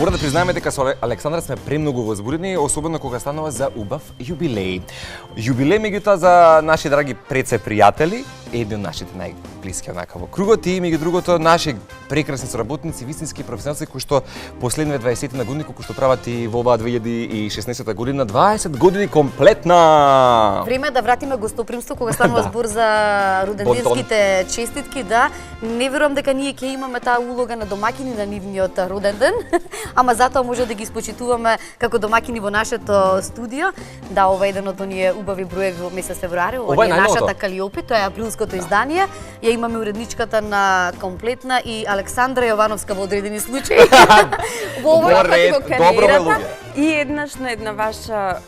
Мора да признаеме дека со Александра сме премногу возбудени, особено кога станува за убав јубилеј. Јубилеј меѓутоа за наши драги преце пријатели, едни од нашите најблиски онака во кругот и меѓу другото наши прекрасни соработници, вистински професионалци кои што последниве 20 на години кои што прават и во оваа 2016 година 20 години комплетна. Време е да вратиме гостопримство кога станува збор за роденденските честитки, да. Не верувам дека ние ќе имаме таа улога на домакини на нивниот роден ден, ама затоа може да ги спочитуваме како домакини во нашето студио. Да, ова е еден од оние убави броеви во месец февруари, ова е нашата Калиопи, тоа е априлското издание. Ја имаме уредничката на Комплетна и Александра Јовановска во одредени случаи. Во овој ред, добро ме луѓе. И еднаш на една ваша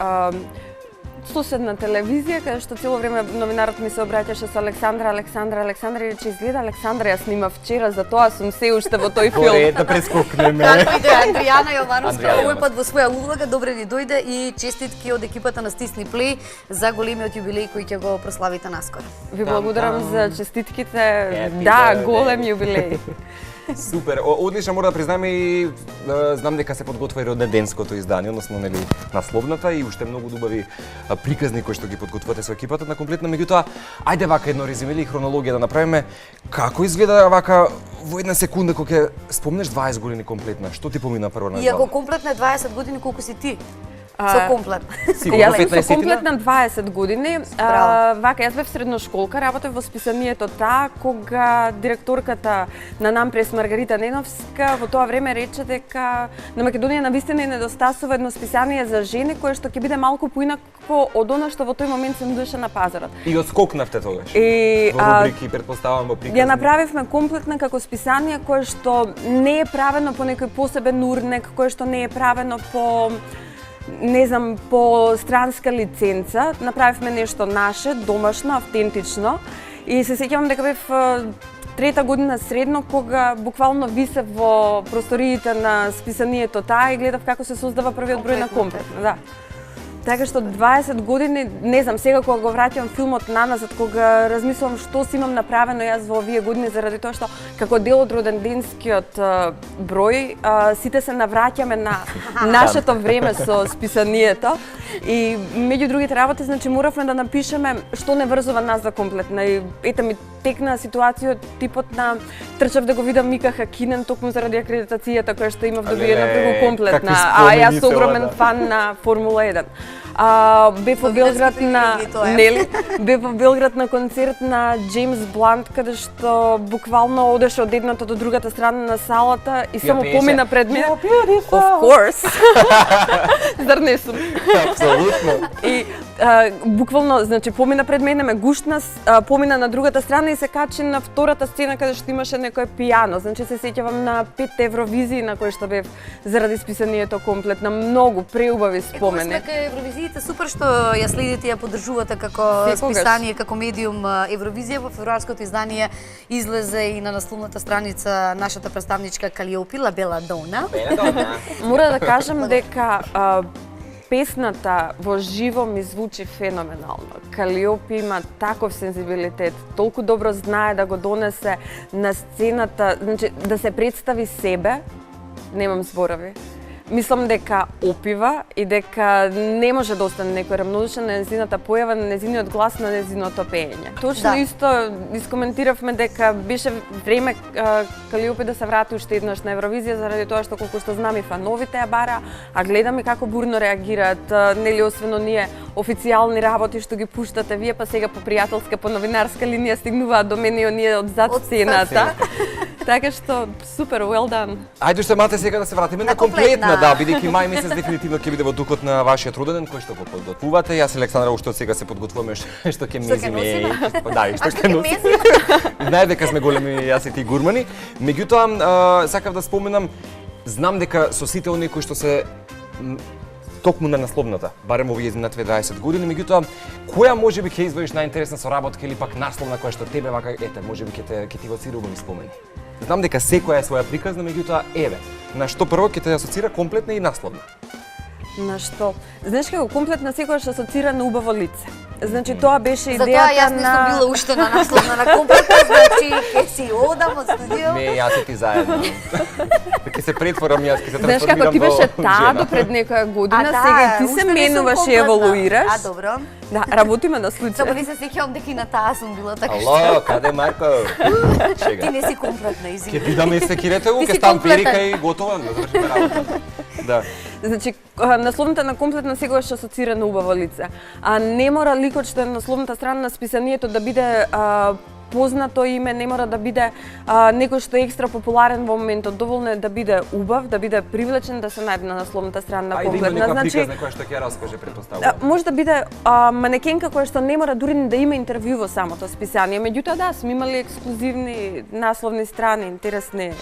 соседна телевизија, каде што цело време новинарот ми се обраќаше со Александра и рече изгледа Александра ја снима вчера, затоа сум се уште во тој филм. Добре, да прескокнеме. Како иде Андријана Јовановска, овој пат во своја улога, добре ни дојде и честитки од екипата на Стисни Плей за големиот јубилеј кој ќе го прославите наскоро. Ви благодарам за честитките. Да, голем јубилеј. Супер, одлично, мора да признаеме и знам дека се подготвува и роденденското издание, односно нели насловната и уште многу убави приказни кои што ги подготвувате со екипата на Комплетна. Меѓутоа, ајде вака едно резюме или хронологија да направиме. Како изгледа вака во една секунда кога ќе спомнеш 20 години Комплетна? Што ти помина прво на глава? И ако Комплетна е 20 години, колку си ти? Со Комплетна. Јас со Комплетна 20 години. Вака, јас бев средношколка, работев во списанието Таа, кога директорката на Нампрес Маргарита Неновска во тоа време рече дека на Македонија навистина е недостасува едно списание за жени кое што ќе биде малку поинакво од она што во тој момент се нудеше на пазарот. И отскокнавте тогаш. Во рубрики, претпоставам, во приказни. Ја направивме Комплетна како списание кое што не е правено по некој посебен урнек, кое што не е правено по не знам, по странска лиценца. Направивме нешто наше, домашно, автентично. И се сеќавам дека бев трета година средно, кога буквално висев во просториите на списанието Таа и гледав како се создава првиот број на Комплетна. Да. Така што 20 години, не знам, сега кога го враќам филмот наназад, кога размислувам што си имам направено јас во овие години, заради тоа што како дел од роденденскиот број, сите се навраќаме на нашето време со списанието. И меѓу другите работи, значи моравме да напишеме што не врзува нас за Комплетна. И ете ми текна ситуација типот на трчав да го видам Мика Хакинен токму заради акредитацијата која што имав добиена преку Комплетна, а јас огромен фан на Формула 1. Бев во Белград на бев во Белград на концерт на Джеймс Блант, каде што буквално одеше од едната до другата страна на салата и само помина пред мене. Of course. Зар не сум? Апсолутно. И буквално, значи, помина пред мене, ме гушна, помина на другата страна и се качи на втората сцена каде што имаше некој пијано. Значи се сеќавам на 5 Евровизии на кои што бев заради списанието Комплетна. Многу преубави спомени. Дека Евровизиите супер што ја следите и ја поддржувате како списание, како медиум Евровизија. Во февруарското издание излезе и на насловната страница нашата представничка Калиопи, Ла Бела Дона. Мора да кажам дека песната во живо ми звучи феноменално. Калиопи има таков сензибилитет, толку добро знае да го донесе на сцената, значи да се представи себе, немам зборови. Мислам дека опива и дека не може да остане некој рамнодушен на незината појава, на незиниот глас, на незиното пеење. Точно исто искоментиравме дека беше време Калиопи да се врати уште еднаш на Евровизија заради тоа што колку што знам и фановите ја бара, а гледаме како бурно реагираат, нели освен оние официјални работи што ги пуштате вие, па сега по пријателска, по новинарска линија стигнуваат до мене и оние од зад сцената. Така што супер, well done. Ајде уште малку сега да се вратиме на Комплетна, да, бидејќи мај месец дефинитивно ќе биде во духот на вашиот роденден кој што го подготвувате. Јас и Александра уште од сега се подготвуваме што ќе мезиме. Да, и што ќе носиме. Знаеш дека сме големи јас и ти гурмани. Меѓутоа, сакав да споменам, знам дека со сите оние кои што се токму на насловната, барем овие изминативе 20 години, меѓутоа, која можеби ќе извадиш најинтересна соработка или пак насловна која што тебе вака ете, можеби ќе ти го асоцира убави спомени? Знам дека секоја е своја приказна, меѓутоа, еве, на што прво ќе те асоцира Комплетна и насловна? На што? Знаеш како Комплетна секогаш асоцира на убаво лице. Значи тоа беше Затоа идејата јас не сум на била уште на насловна на комплета, значи ќе си одам од студио. Не, јас и ти заедно. Ќе се претворам јас, ќе се Знаеш трансформирам како ти беше во таа жена. до пред некоја година, А, сега и ти уште се не сум менуваш и комплетна. еволуираш. А, добро. Да, работиме на Само случај. не се сеќавам дека и на таа сум била така што. Ало, каде Марко? Ти Чега. не си комплетна, Ќе извини. бидаме секирете го, Ти ќе си стан комплетен. перика и готово, да завршиме работа. Да. Значи, насловната на комплетна секогаш асоцира на убаво лице. А не мора ликот што е на насловната страна на списанието да биде познато име, не мора да биде некој што е екстра популарен во моментот. Доволно е да биде убав, да биде привлечен, да се најде на насловната страна на Ајде има комплетна. некоја приказна која што ќе раскаже, претпоставувам. Може да биде манекенка која што не мора дури ни да има интервју во самото списание. Меѓутоа да, сме имали ексклузивни насловни страни, интересни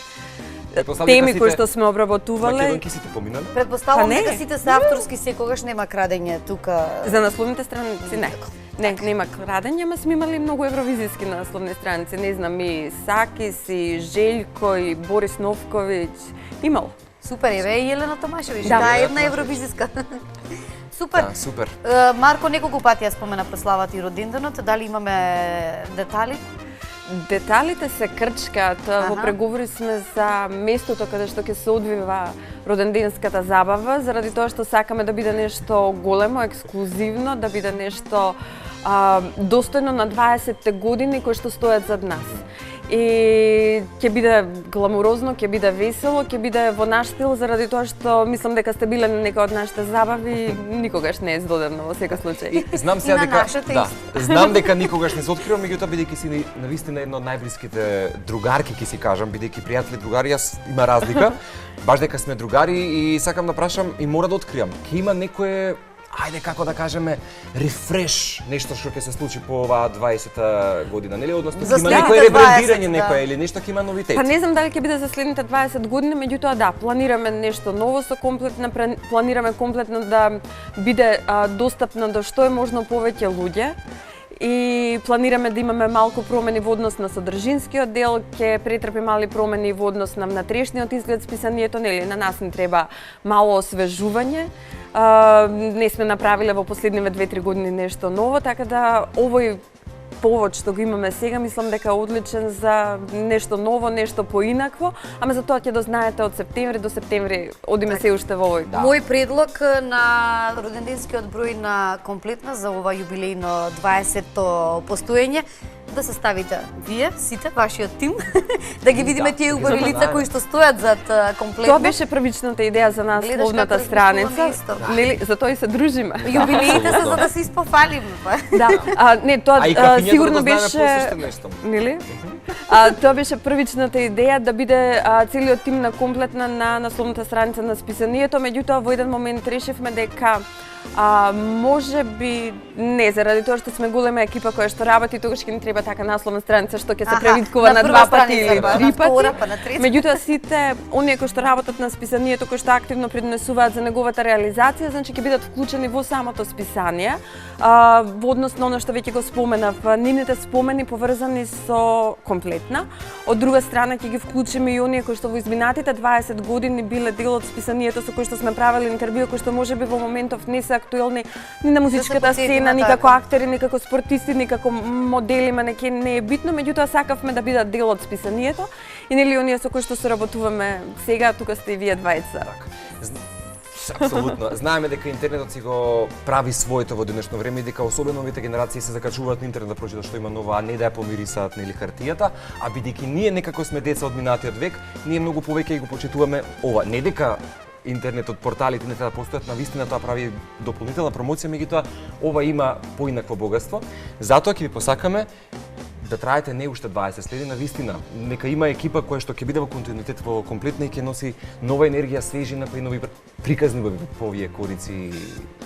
теми кои што сме обработувале. Македонки сите поминале? Предпоставувам Па не. дека сите се авторски, секогаш нема крадење тука. За насловните страници не. Не, нема крадење, ама сме имали многу евровизиски насловни страници. Не знам, и Сакис, и Желјко, и Борис Новковиќ. Имало. Супер, еве и Елена Томашевиќ, Да. таа е една евровизиска. Супер. Да, супер. Марко неколку пати ја спомена прославата и роденденот, дали имаме детали? Деталите се крчкаат. Во Аха. преговори сме за местото каде што ќе се одвива роденденската забава, заради тоа што сакаме да биде нешто големо, ексклузивно, да биде нешто достојно на 20-те години кои што стојат зад нас. И ќе биде гламурозно, ќе биде весело, ќе биде во наш стил, заради тоа што мислам дека сте биле на некој од нашите забави, никогаш не е здодевно во секој случај. Знам И сега на дека нашата да, исто. знам дека никогаш не се откривам, меѓутоа бидејќи си навистина една од најблиските другарки, ќе си кажам, бидејќи пријатели другари, јас има разлика. Баш дека сме другари и сакам да прашам и мора да откриам. Ќе има некое, ајде како да кажеме, рефреш, нешто што ќе се случи по оваа 20-та година, нели? Односно За ќе има следните некое ребрендирање 20, некое да. или нешто ќе има новитет. Па не знам дали ќе биде за следните 20 години, меѓутоа да, планираме нешто ново со комплетна, планираме комплетно да биде достапно до што е можно повеќе луѓе. И планираме да имаме малку промени во однос на содржинскиот дел, ќе претрпи мали промени во однос на внатрешниот изглед списанието, нели на нас ни треба мало освежување. Не сме направиле во последниве 2-3 години нешто ново, така да овој повод што го имаме сега, мислам дека е одличен за нешто ново, нешто поинакво, ама за тоа ќе дознаете од септември до септември, одиме се уште во овој. Да. Мој предлог на роденденскиот број на комплетна за ова јубилејно 20-то постоење да се ставите вие, сите, вашиот тим, да ги видиме Да, тие да ги убави лица запознаеме. кои што стојат зад комплетна. Тоа беше првичната идеја за нас, Гледаш словната како страница. размислуваме исто. Нели, затоа и се дружиме. Јубилеите се за да се испофалиме, па. Да, не, тоа А и кафињето сигурно да го знаеме беше посуште нешто. Нели? Тоа беше првичната идеја да биде целиот тим на комплетна на насловната страница на списанието, меѓутоа во еден момент решивме дека може би не, заради тоа што сме голема екипа која што работи, тогаш ќе ни треба така насловна страница што ќе се Аха, превиткува на на прва 2 пати страница, или па, 3 на втора, пати. па на трета. Меѓутоа сите оние кои што работат на списанието, кои што активно придонесуваат за неговата реализација, значи ќе бидат вклучени во самото списание. Во однос на оно што веќе го споменав, нивните спомени поврзани со комплетна. Од друга страна ќе ги вклучиме и оние кои што во изминатите 20 години биле дел од списанието со кои што сме правеле интервју, кои што можеби во моментов не се актуелни ни на музичката потсетиме, сцена, ни така. како актери, ни како спортисти, ни како модели, манекен, не е битно, меѓутоа сакавме да бидат дел од списанието и нели оние со кои што се работуваме сега, тука сте и вие двајца. Апсолутно. Знаеме дека интернетот си го прави своето во денешно време и дека особено овите генерации се закачуваат на интернет да прочитат што има ново, а не да ја помирисаат нели хартијата, а бидејќи ние некако сме деца од минатиот век, ние многу повеќе го почитуваме ова. Не дека интернетот, порталите не треба да постојат, навистина тоа прави дополнителна промоција, меѓутоа ова има поинакво богатство. Затоа ќе ви посакаме да траете не уште 20 следи, навистина. Нека има екипа која што ќе биде во континуитет во комплетна и ќе носи нова енергија, свежина, па и нови приказни по овие корици.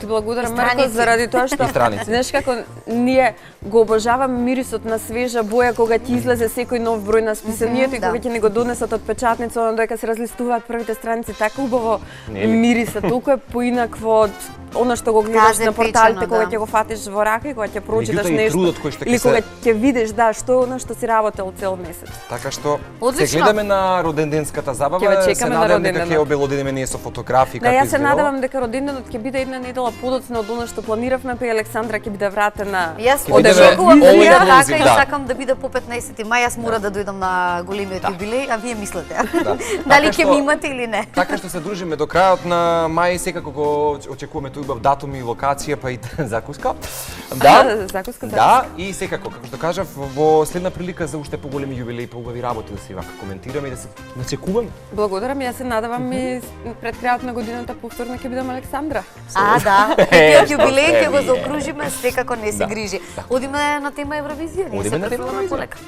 Ти благодарам, И Марко, страници. заради тоа што И страници. знаеш како ние го обожаваме мирисот на свежа боја кога ти излезе секој нов број на списанието и да. кога ќе ни го донесат од печатница, додека се разлистуваат првите страници, така убаво Нели? мириса, толку е поинакво од оно што го гледаш Тазе на порталите, печено, кога да. ќе го фатиш во рака и кога ќе прочиташ Меѓутоа и нешто. трудот кој што ќе Или се- кога ќе видиш, да, што е оно што си работел цел месец. Така што Одлично. се гледаме на роденденската забава, Ќе ве се чекаме на надевам дека роденденот. ќе обелодиме ние со фотографии Да, како јас се изгледало. надевам дека роденденот ќе биде една недела подоцна од оно што планиравме, па и Александра ќе биде вратена. Јас Ќе бидеме очекувам all да биде inclusive, така и да. сакам да биде по 15 мај, јас мора да дојдам на големиот јубилеј, а вие мислете. Да. Дали Така ќе што- ми имате или не? Така што се дружиме до крајот на мај, секако го очекуваме тој убав датум и локација, па и закуска. Да, Закуска, да, и секако, како што кажав, во следна прилика за уште поголеми јубилеи, поубави работи да се вака коментираме и да се начекуваме. Благодарам, јас се надевам и пред крајот на годината повторно ќе бидам Александра. А, да. Петиот јубилеј ќе го Еве. заокружиме, секако не се Да. грижи. Одиме на тема Евровизија, ние Одиме се на преваме Евровизија. полека.